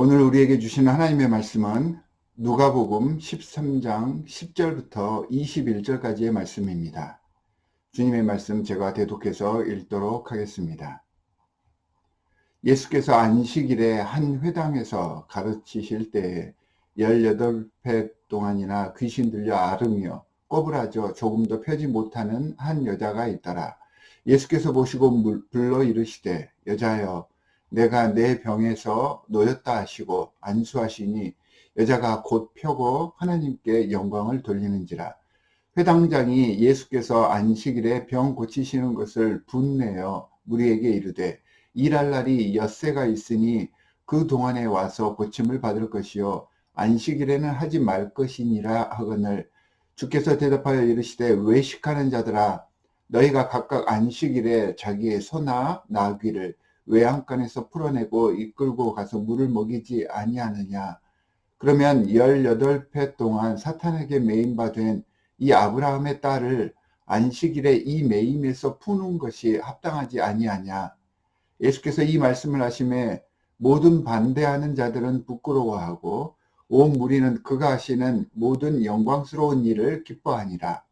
오늘 우리에게 주시는 하나님의 말씀은 누가복음 13장 10절부터 21절까지의 말씀입니다. 주님의 말씀 제가 대독해서 읽도록 하겠습니다. 예수께서 안식일에 한 회당에서 가르치실 때에 18회 동안이나 귀신 들려 앓으며 꼬부라져 조금도 펴지 못하는 한 여자가 있더라. 예수께서 보시고 불러 이르시되 여자여 내가 내 병에서 놓였다 하시고 안수하시니 여자가 곧 펴고 하나님께 영광을 돌리는지라. 회당장이 예수께서 안식일에 병 고치시는 것을 분내어 무리에게 이르되 일할 날이 엿새가 있으니 그 동안에 와서 고침을 받을 것이요 안식일에는 하지 말 것이니라 하거늘. 주께서 대답하여 이르시되 외식하는 자들아 너희가 각각 안식일에 자기의 소나 나귀를 외양간에서 풀어내고 이끌고 가서 물을 먹이지 아니하느냐. 그러면 18회 동안 사탄에게 매인 바 된 이 아브라함의 딸을 안식일에 이 매임에서 푸는 것이 합당하지 아니하냐. 예수께서 이 말씀을 하심에 모든 반대하는 자들은 부끄러워하고 온 무리는 그가 하시는 모든 영광스러운 일을 기뻐하니라.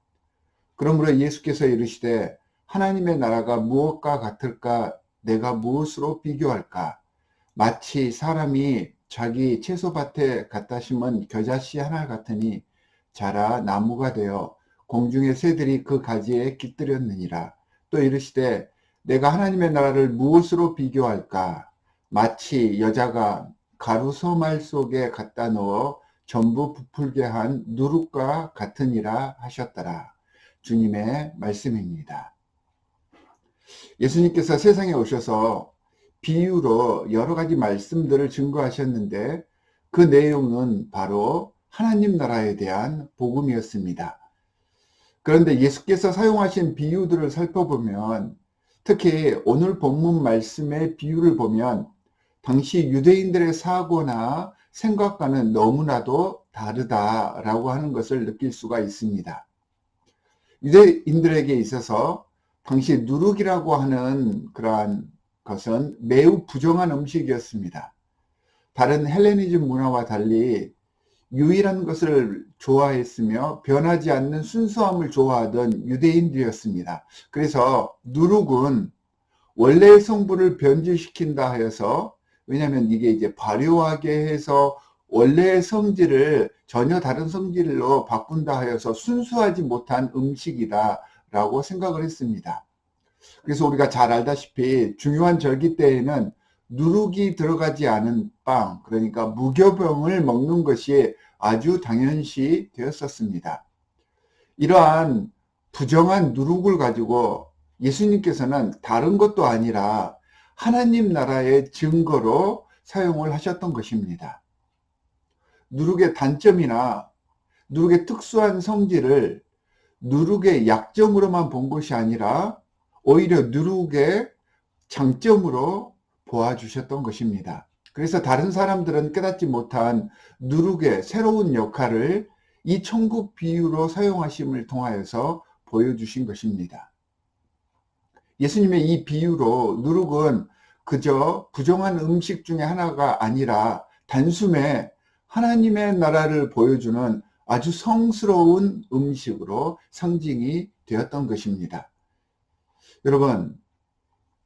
그러므로 예수께서 이르시되 하나님의 나라가 무엇과 같을까? 내가 무엇으로 비교할까? 마치 사람이 자기 채소밭에 갖다 심은 겨자씨 하나 같으니 자라 나무가 되어 공중의 새들이 그 가지에 깃들였느니라. 또 이르시되 내가 하나님의 나라를 무엇으로 비교할까? 마치 여자가 가루 서말 속에 갖다 넣어 전부 부풀게 한 누룩과 같으니라 하셨더라. 주님의 말씀입니다. 예수님께서 세상에 오셔서 비유로 여러 가지 말씀들을 증거하셨는데 그 내용은 바로 하나님 나라에 대한 복음이었습니다. 그런데 예수께서 사용하신 비유들을 살펴보면 특히 오늘 본문 말씀의 비유를 보면 당시 유대인들의 사고나 생각과는 너무나도 다르다라고 하는 것을 느낄 수가 있습니다. 유대인들에게 있어서 당시 누룩이라고 하는 그러한 것은 매우 부정한 음식이었습니다. 다른 헬레니즘 문화와 달리 유일한 것을 좋아했으며 변하지 않는 순수함을 좋아하던 유대인들이었습니다. 그래서 누룩은 원래의 성분을 변질시킨다 하여서, 왜냐하면 이게 이제 발효하게 해서 원래의 성질을 전혀 다른 성질로 바꾼다 하여서 순수하지 못한 음식이다 라고 생각을 했습니다. 그래서 우리가 잘 알다시피 중요한 절기 때에는 누룩이 들어가지 않은 빵, 그러니까 무교병을 먹는 것이 아주 당연시 되었었습니다. 이러한 부정한 누룩을 가지고 예수님께서는 다른 것도 아니라 하나님 나라의 증거로 사용을 하셨던 것입니다. 누룩의 단점이나 누룩의 특수한 성질을 누룩의 약점으로만 본 것이 아니라 오히려 누룩의 장점으로 보아주셨던 것입니다. 그래서 다른 사람들은 깨닫지 못한 누룩의 새로운 역할을 이 천국 비유로 사용하심을 통하여서 보여주신 것입니다. 예수님의 이 비유로 누룩은 그저 부정한 음식 중에 하나가 아니라 단숨에 하나님의 나라를 보여주는 아주 성스러운 음식으로 상징이 되었던 것입니다. 여러분,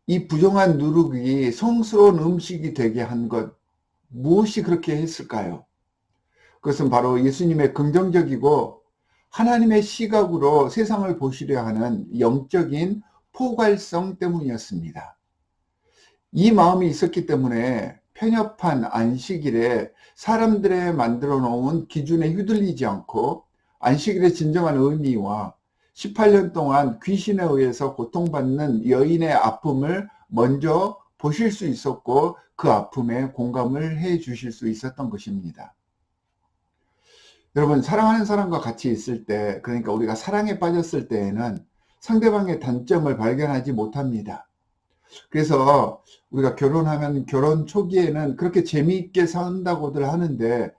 이 부정한 누룩이 성스러운 음식이 되게 한 것, 무엇이 그렇게 했을까요? 그것은 바로 예수님의 긍정적이고 하나님의 시각으로 세상을 보시려 하는 영적인 포괄성 때문이었습니다. 이 마음이 있었기 때문에 편협한 안식일에 사람들의 만들어 놓은 기준에 휘둘리지 않고 안식일의 진정한 의미와 18년 동안 귀신에 의해서 고통받는 여인의 아픔을 먼저 보실 수 있었고 그 아픔에 공감을 해 주실 수 있었던 것입니다. 여러분, 사랑하는 사람과 같이 있을 때, 그러니까 우리가 사랑에 빠졌을 때에는 상대방의 단점을 발견하지 못합니다. 그래서 우리가 결혼하면 결혼 초기에는 그렇게 재미있게 산다고들 하는데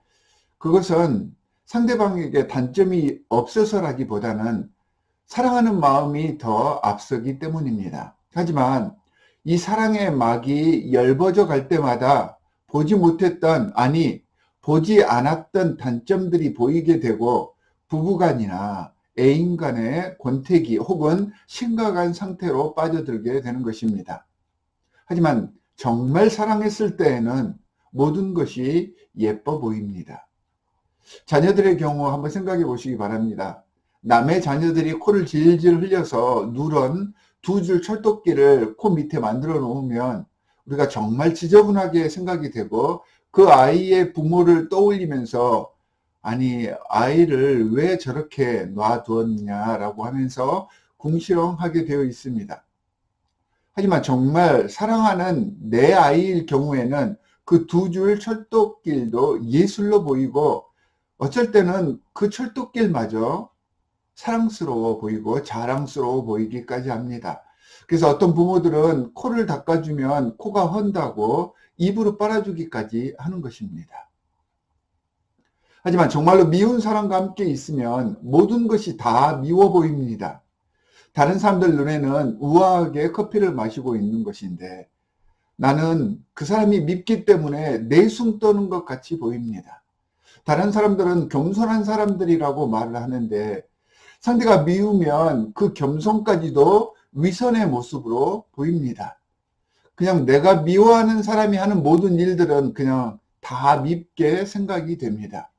그것은 상대방에게 단점이 없어서라기보다는 사랑하는 마음이 더 앞서기 때문입니다. 하지만 이 사랑의 막이 엷어져 갈 때마다 보지 못했던, 아니 보지 않았던 단점들이 보이게 되고 부부간이나 애인 간의 권태기 혹은 심각한 상태로 빠져들게 되는 것입니다. 하지만 정말 사랑했을 때에는 모든 것이 예뻐 보입니다. 자녀들의 경우 한번 생각해 보시기 바랍니다. 남의 자녀들이 코를 질질 흘려서 누런 두 줄 철도끼를 코 밑에 만들어 놓으면 우리가 정말 지저분하게 생각이 되고 그 아이의 부모를 떠올리면서 아니 아이를 왜 저렇게 놔두었냐라고 하면서 궁시렁하게 되어 있습니다. 하지만 정말 사랑하는 내 아이일 경우에는 그 두 줄 철도길도 예술로 보이고 어쩔 때는 그 철도길마저 사랑스러워 보이고 자랑스러워 보이기까지 합니다. 그래서 어떤 부모들은 코를 닦아주면 코가 헌다고 입으로 빨아주기까지 하는 것입니다. 하지만 정말로 미운 사람과 함께 있으면 모든 것이 다 미워 보입니다. 다른 사람들 눈에는 우아하게 커피를 마시고 있는 것인데 나는 그 사람이 밉기 때문에 내숭 떠는 것 같이 보입니다. 다른 사람들은 겸손한 사람들이라고 말을 하는데 상대가 미우면 그 겸손까지도 위선의 모습으로 보입니다. 그냥 내가 미워하는 사람이 하는 모든 일들은 그냥 다 밉게 생각이 됩니다.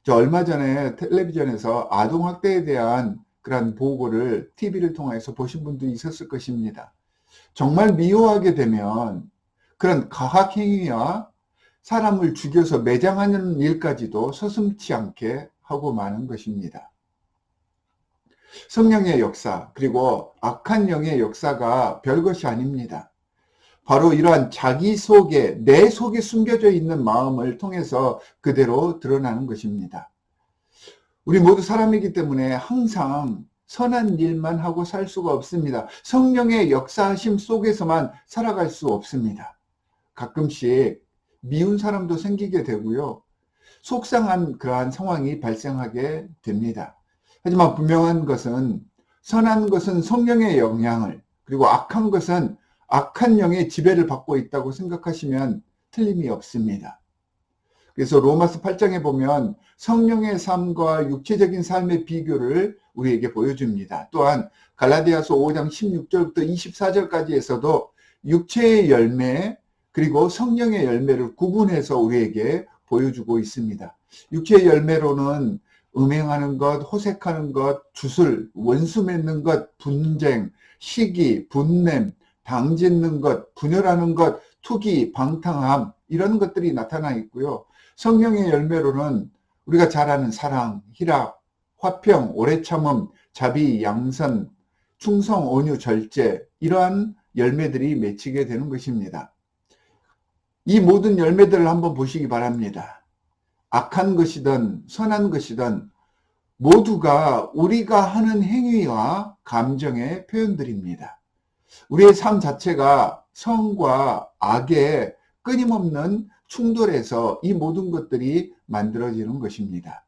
저 얼마 전에 텔레비전에서 아동학대에 대한 그런 보고를 TV를 통해서 보신 분도 있었을 것입니다. 정말 미워하게 되면 그런 가학행위와 사람을 죽여서 매장하는 일까지도 서슴지 않게 하고 마는 것입니다. 성령의 역사 그리고 악한 영의 역사가 별것이 아닙니다. 바로 이러한 자기 속에 내 속에 숨겨져 있는 마음을 통해서 그대로 드러나는 것입니다. 우리 모두 사람이기 때문에 항상 선한 일만 하고 살 수가 없습니다. 성령의 역사하심 속에서만 살아갈 수 없습니다. 가끔씩 미운 사람도 생기게 되고요. 속상한 그러한 상황이 발생하게 됩니다. 하지만 분명한 것은 선한 것은 성령의 영향을 그리고 악한 것은 악한 영의 지배를 받고 있다고 생각하시면 틀림이 없습니다. 그래서 로마서 8장에 보면 성령의 삶과 육체적인 삶의 비교를 우리에게 보여줍니다. 또한 갈라디아서 5장 16절부터 24절까지에서도 육체의 열매 그리고 성령의 열매를 구분해서 우리에게 보여주고 있습니다. 육체의 열매로는 음행하는 것, 호색하는 것, 주술, 원수 맺는 것, 분쟁, 시기, 분냄, 당짓는 것, 분열하는 것, 투기, 방탕함 이런 것들이 나타나 있고요. 성령의 열매로는 우리가 잘 아는 사랑, 희락, 화평, 오래 참음, 자비, 양선, 충성, 온유, 절제 이러한 열매들이 맺히게 되는 것입니다. 이 모든 열매들을 한번 보시기 바랍니다. 악한 것이든 선한 것이든 모두가 우리가 하는 행위와 감정의 표현들입니다. 우리의 삶 자체가 선과 악의 끊임없는 충돌에서 이 모든 것들이 만들어지는 것입니다.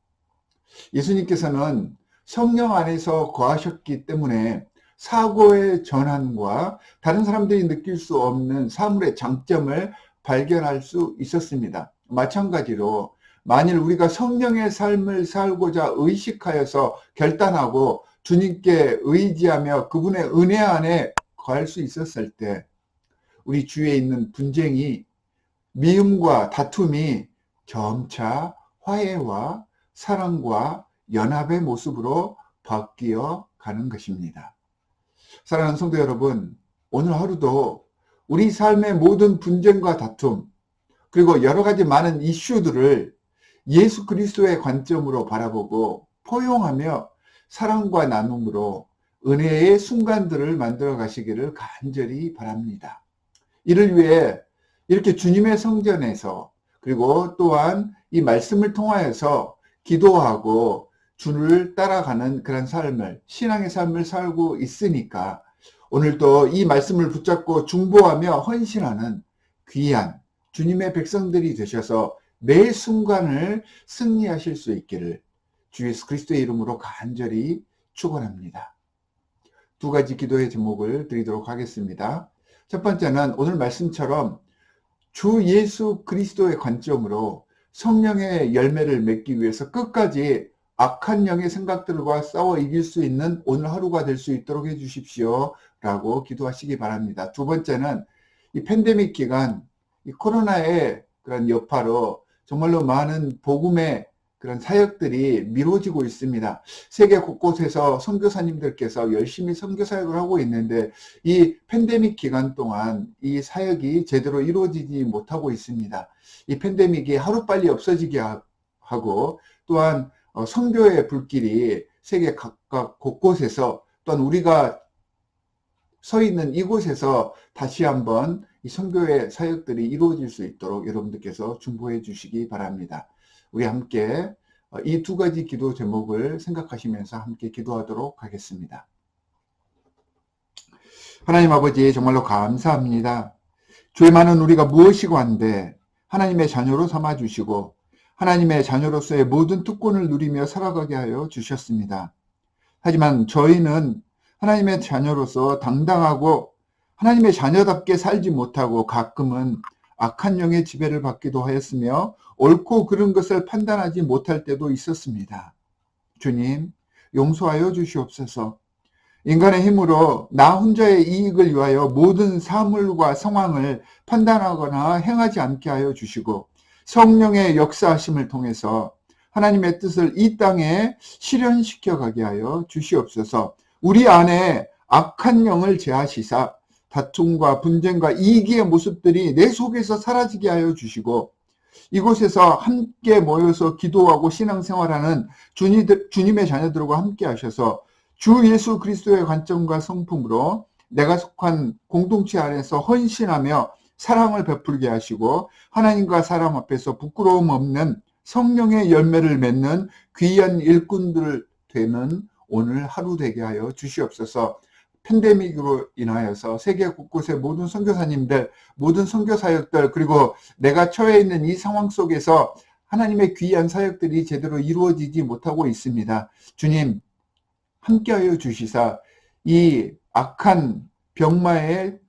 예수님께서는 성령 안에서 거하셨기 때문에 사고의 전환과 다른 사람들이 느낄 수 없는 사물의 장점을 발견할 수 있었습니다. 마찬가지로 만일 우리가 성령의 삶을 살고자 의식하여서 결단하고 주님께 의지하며 그분의 은혜 안에 거할 수 있었을 때 우리 주위에 있는 분쟁이 미움과 다툼이 점차 화해와 사랑과 연합의 모습으로 바뀌어 가는 것입니다. 사랑하는 성도 여러분, 오늘 하루도 우리 삶의 모든 분쟁과 다툼 그리고 여러 가지 많은 이슈들을 예수 그리스도의 관점으로 바라보고 포용하며 사랑과 나눔으로 은혜의 순간들을 만들어 가시기를 간절히 바랍니다. 이를 위해 이렇게 주님의 성전에서 그리고 또한 이 말씀을 통하여서 기도하고 주를 따라가는 그런 삶을 신앙의 삶을 살고 있으니까 오늘도 이 말씀을 붙잡고 중보하며 헌신하는 귀한 주님의 백성들이 되셔서 매 순간을 승리하실 수 있기를 주 예수 그리스도의 이름으로 간절히 축원합니다. 두 가지 기도의 제목을 드리도록 하겠습니다. 첫 번째는 오늘 말씀처럼 주 예수 그리스도의 관점으로 성령의 열매를 맺기 위해서 끝까지 악한 영의 생각들과 싸워 이길 수 있는 오늘 하루가 될 수 있도록 해주십시오 라고 기도하시기 바랍니다. 두 번째는 이 팬데믹 기간, 이 코로나의 그런 여파로 정말로 많은 복음의 그런 사역들이 미뤄지고 있습니다. 세계 곳곳에서 선교사님들께서 열심히 선교 사역을 하고 있는데 이 팬데믹 기간 동안 이 사역이 제대로 이루어지지 못하고 있습니다. 이 팬데믹이 하루빨리 없어지게 하고 또한 선교의 불길이 세계 각각 곳곳에서 또한 우리가 서 있는 이곳에서 다시 한번 이 선교의 사역들이 이루어질 수 있도록 여러분들께서 중보해 주시기 바랍니다. 우리 함께 이 두 가지 기도 제목을 생각하시면서 함께 기도하도록 하겠습니다. 하나님 아버지 정말로 감사합니다. 죄 많은 우리가 무엇이고 한데 하나님의 자녀로 삼아주시고 하나님의 자녀로서의 모든 특권을 누리며 살아가게 하여 주셨습니다. 하지만 저희는 하나님의 자녀로서 당당하고 하나님의 자녀답게 살지 못하고 가끔은 악한 영의 지배를 받기도 하였으며 옳고 그른 것을 판단하지 못할 때도 있었습니다. 주님, 용서하여 주시옵소서. 인간의 힘으로 나 혼자의 이익을 위하여 모든 사물과 상황을 판단하거나 행하지 않게 하여 주시고 성령의 역사하심을 통해서 하나님의 뜻을 이 땅에 실현시켜 가게 하여 주시옵소서. 우리 안에 악한 영을 제하시사 다툼과 분쟁과 이기의 모습들이 내 속에서 사라지게 하여 주시고 이곳에서 함께 모여서 기도하고 신앙생활하는 주님의 자녀들과 함께 하셔서 주 예수 그리스도의 관점과 성품으로 내가 속한 공동체 안에서 헌신하며 사랑을 베풀게 하시고 하나님과 사람 앞에서 부끄러움 없는 성령의 열매를 맺는 귀한 일꾼들 되는 오늘 하루 되게 하여 주시옵소서. 팬데믹으로 인하여서 세계 곳곳의 모든 선교사님들, 모든 선교사역들, 그리고 내가 처해 있는 이 상황 속에서 하나님의 귀한 사역들이 제대로 이루어지지 못하고 있습니다. 주님, 함께하여 주시사 이 악한 병마의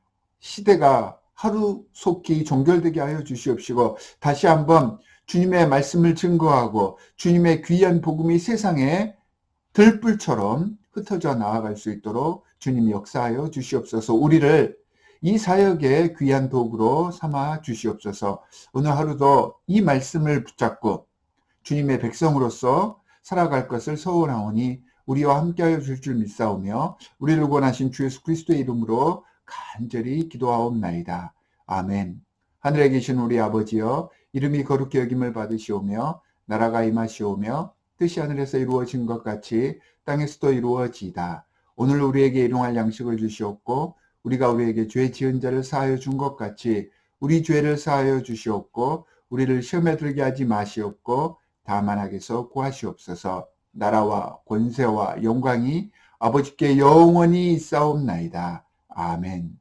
시대가 하루속히 종결되게 하여 주시옵시고 다시 한번 주님의 말씀을 증거하고 주님의 귀한 복음이 세상에 들불처럼 흩어져 나아갈 수 있도록 주님 역사하여 주시옵소서. 우리를 이 사역의 귀한 도구로 삼아 주시옵소서. 오늘 하루도 이 말씀을 붙잡고 주님의 백성으로서 살아갈 것을 소원하오니 우리와 함께하여 줄 줄 믿사오며 우리를 구원하신 주 예수 그리스도의 이름으로 간절히 기도하옵나이다. 아멘. 하늘에 계신 우리 아버지여, 이름이 거룩히 여김을 받으시오며 나라가 임하시오며 뜻이 하늘에서 이루어진 것 같이 땅에서도 이루어지이다. 오늘 우리에게 일용할 양식을 주시옵고 우리가 우리에게 죄 지은 자를 사하여 준 것 같이 우리 죄를 사하여 주시옵고 우리를 시험에 들게 하지 마시옵고 다만 악에서 구하시옵소서. 나라와 권세와 영광이 아버지께 영원히 있사옵나이다. 아멘.